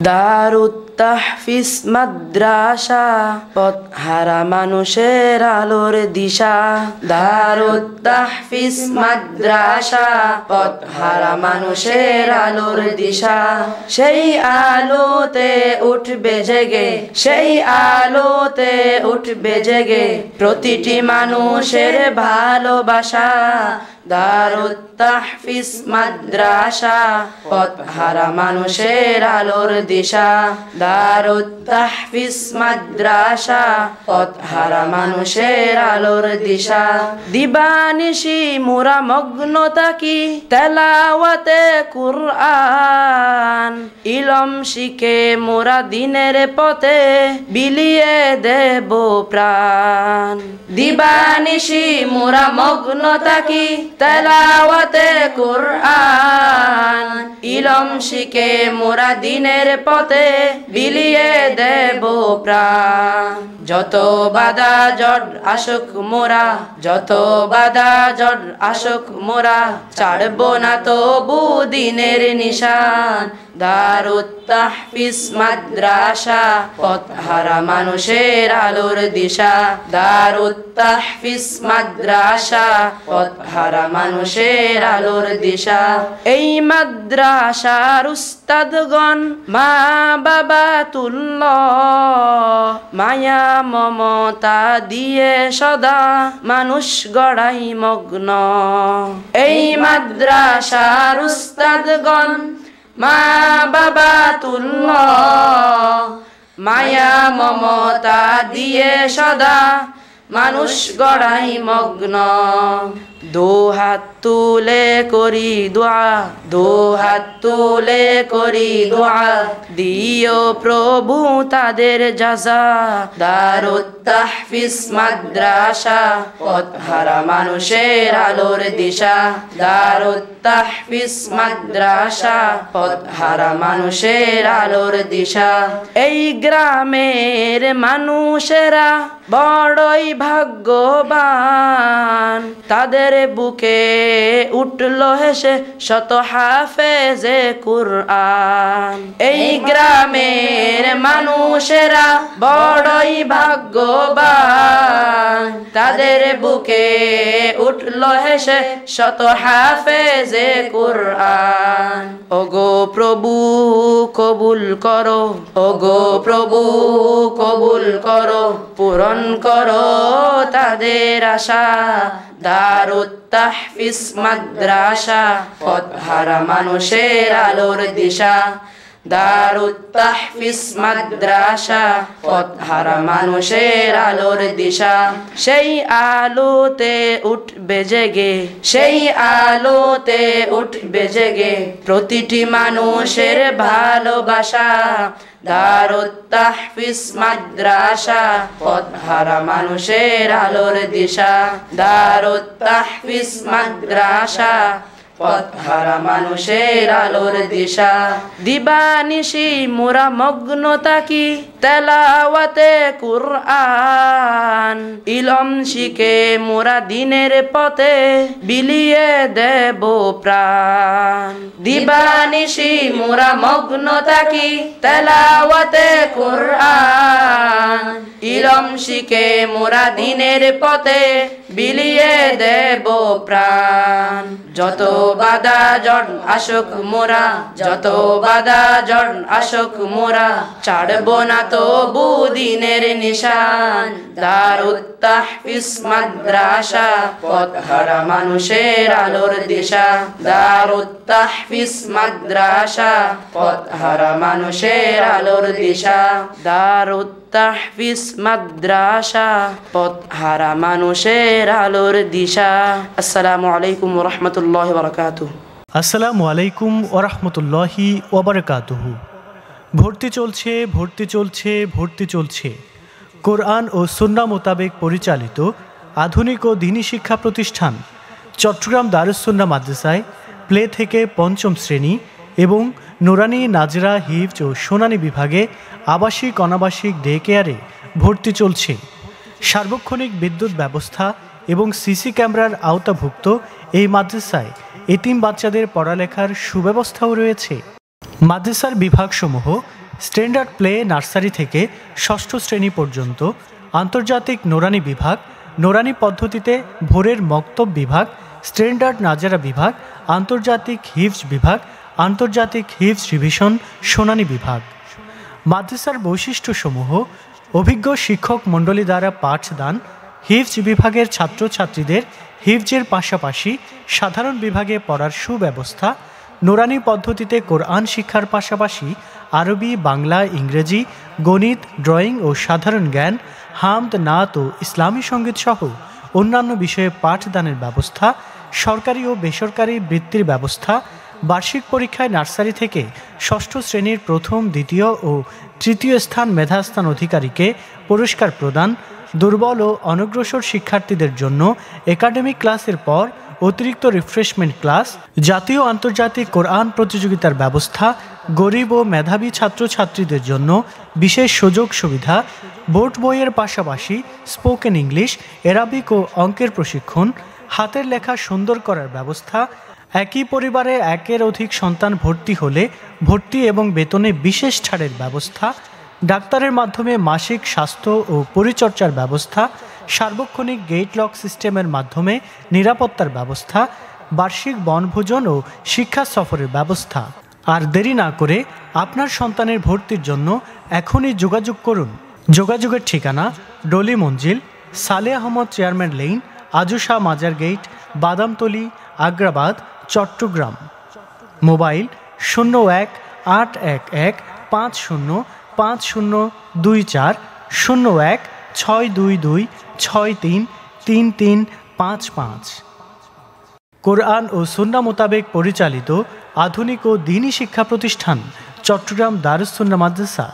দারুত তাহফিজ মাদ্রাসা, পথহারা মানুষের আলোর দিশা। দারুত তাহফিজ মাদ্রাসা, পথহারা মানুষের আলোর দিশা। সেই আলোতে উঠবে জেগে, সেই আলোতে উঠবে জেগে প্রতিটি মানুষের ভালোবাসা। দারুত তাহফিজ মাদ্রাসা, পথহারা মানুষের আলোর দিশা। দারুত তাহফিজ মাদ্রাসা, পথহারা মানুষের আলোর দিশা। দিবানিশি মোরা মগ্ন থাকি তেলাওয়াতে কুরআন, ইলম শিখে মোরা দিনের পথে বিলিয়ে দেব প্রাণ। দিবানিশি মোরা মগ্ন থাকি তেলাওয়াতে কুরআন, ইলম শিখে মোরা দিনের পথে বিলিয়ে দেব প্রাণ। যত বাধা জট আসুক মোরা, যত বাধা জট আসুক মোরা, ছাড়ব না তবু দিনের নিশান। দারুত তাহফিজ মাদ্রাসা, পথহারা মানুষের আলোর দিশা। দারুত তাহফিজ মাদ্রাসা, পথহারা মানুষের আলোর দিশা। এই মাদ্রাসার উস্তাদগণ মা বাবা তুল্য, মায়া মমতা দিয়ে সদা মানুষ গড়াই মগ্ন। এই মাদ্রাসার উস্তাদগণ মা বাবা তুল্য, মায়া মমতা দিয়ে সদা মানুষ গড়াই মগ্ন। দু হাত তুলে করি দোয়া, দু হাত তুলে করি দোয়া, দিও প্রভু তাদের জাযা। দারুত তাহফিজ মাদ্রাসা, পথহারা মানুষের আলোর দিশা। দারুত তাহফিজ মাদ্রাসা, পথহারা মানুষের আলোর দিশা। এই গ্রামের মানুষেরা বড়ই ভাগ্যবান, তাদের বুকে উঠল হেসে শত হাফেজে কুরআন। এই গ্রামের মানুষেরা বড়ই ভাগ্যবান, তাদের বুকে উঠল হেসে শত হাফেজে কুরআন। ওগো প্রভু কবুল করো, ওগো প্রভু কবুল করো, পূরণ করো তাদের আশা। দারুত তাহফিজ মাদ্রাসা, পথহারা মানুষের আলোর দিশা। দারুত তাহফিজ মাদ্রাসা, পথহারা মানুষের আলোর দিশা। সেই আলোতে উঠবে জেগে, সেই আলোতে উঠবে জেগে প্রতিটি মানুষের ভালোবাসা। দারুত তাহফিজ মাদ্রাসা, পথহারা মানুষের আলোর দিশা। দারুত তাহফিজ মাদ্রাসা, পথহারা মানুষের আলোর দিশা। দিবানিশি মোরা মগ্ন থাকি তেলাওয়াতে কুরআন, ইলম শিখে মোরা দিনের পথে বিলিয়ে দেব প্রাণ। দিবানিশি মোরা মগ্ন থাকি তেলাওয়াতে কুরআন, ইলম শিখে মোরা দিনের পথে বিলিয়ে দেব প্রাণ। যত বাধা জট আসুক মোরা, যত বাধা জট আসুক মোরা, ছাড়ব না তবু দিনের নিশান। দারুত তাহফিজ মাদ্রাসা, পথহারা মানুষের আলোর দিশা। দারুত তাহফিজ মাদ্রাসা, পথহারা মানুষের আলোর দিশা। দারুত তাহফিজ মাদ্রাসা, পথহারা মানুষের আলোর দিশা। আসসালামু আলাইকুম ওয়া রাহমাতুল্লাহি ওয়া বারাকাতুহু। আসসালামু আলাইকুম ওয়া রাহমাতুল্লাহি ওয়া বারাকাতুহু। ভর্তি চলছে, ভর্তি চলছে, ভর্তি চলছে। কোরআন ও সুন্নাহ মোতাবেক পরিচালিত আধুনিক ও দ্বীনি শিক্ষা প্রতিষ্ঠান চট্টগ্রাম দারুস সুন্নাহ মাদ্রাসায় প্লে থেকে পঞ্চম শ্রেণী এবং নুরানি, নাজরা, হিফজ ও শুনানি বিভাগে আবাসিক অনাবাসিক ডে কেয়ারে ভর্তি চলছে। সার্বক্ষণিক বিদ্যুৎ ব্যবস্থা এবং সিসি ক্যামেরার আওতাভুক্ত এই মাদ্রাসায় এতিম বাচ্চাদের পড়ালেখার সুব্যবস্থাও রয়েছে। মাদ্রাসার বিভাগসমূহ স্ট্যান্ডার্ড প্লে নার্সারি থেকে ষষ্ঠ শ্রেণী পর্যন্ত, আন্তর্জাতিক নোরানি বিভাগ, নোরানি পদ্ধতিতে ভোরের মক্তব বিভাগ, স্ট্যান্ডার্ড নাজারা বিভাগ, আন্তর্জাতিক হিফজ বিভাগ, আন্তর্জাতিক হিফজ রিভিশন শুনানি বিভাগ। মাদ্রাসার বৈশিষ্ট্যসমূহ: অভিজ্ঞ শিক্ষক মণ্ডলী দ্বারা পাঠদান, হিফজ বিভাগের ছাত্রছাত্রীদের হিফজের পাশাপাশি সাধারণ বিভাগে পড়ার সুব্যবস্থা, নোরানি পদ্ধতিতে কোরআন শিক্ষার পাশাপাশি আরবি, বাংলা, ইংরেজি, গণিত, ড্রয়িং ও সাধারণ জ্ঞান, হামদ, নাত ও ইসলামী সঙ্গীত সহ অন্যান্য বিষয়ে পাঠদানের ব্যবস্থা, সরকারি ও বেসরকারি বৃত্তির ব্যবস্থা, বার্ষিক পরীক্ষায় নার্সারি থেকে ষষ্ঠ শ্রেণীর প্রথম, দ্বিতীয় ও তৃতীয় স্থান মেধাস্থান অধিকারীকে পুরস্কার প্রদান, দুর্বল ও অনগ্রসর শিক্ষার্থীদের জন্য একাডেমিক ক্লাসের পর অতিরিক্ত রিফ্রেশমেন্ট ক্লাস, জাতীয় আন্তর্জাতিক কোরআন প্রতিযোগিতার ব্যবস্থা, গরিব ও মেধাবী ছাত্রছাত্রীদের জন্য বিশেষ সুযোগ সুবিধা, বোর্ড বইয়ের পাশাপাশি স্পোকেন ইংলিশ, অ্যারাবিক ও অঙ্কের প্রশিক্ষণ, হাতের লেখা সুন্দর করার ব্যবস্থা, একই পরিবারে একের অধিক সন্তান ভর্তি হলে ভর্তি এবং বেতনে বিশেষ ছাড়ের ব্যবস্থা, ডাক্তারের মাধ্যমে মাসিক স্বাস্থ্য ও পরিচর্যার ব্যবস্থা, সার্বক্ষণিক গেট লক সিস্টেমের মাধ্যমে নিরাপত্তার ব্যবস্থা, বার্ষিক বনভোজন ও শিক্ষা সফরের ব্যবস্থা। আর দেরি না করে আপনার সন্তানের ভর্তির জন্য এখনই যোগাযোগ করুন। যোগাযোগের ঠিকানা: ডলি মঞ্জিল, সালে আহমদ চেয়ারম্যান লেইন, আজুশা মাজার গেট, বাদামতলী, আগ্রাবাদ, চট্টগ্রাম। মোবাইল 01-811-50-5024, 01-622-63-3355। কোরআন ও সুন্নাহ মোতাবেক পরিচালিত আধুনিক ও দ্বীনী শিক্ষা প্রতিষ্ঠান চট্টগ্রাম দারুস সুন্নাহ মাদ্রাসা।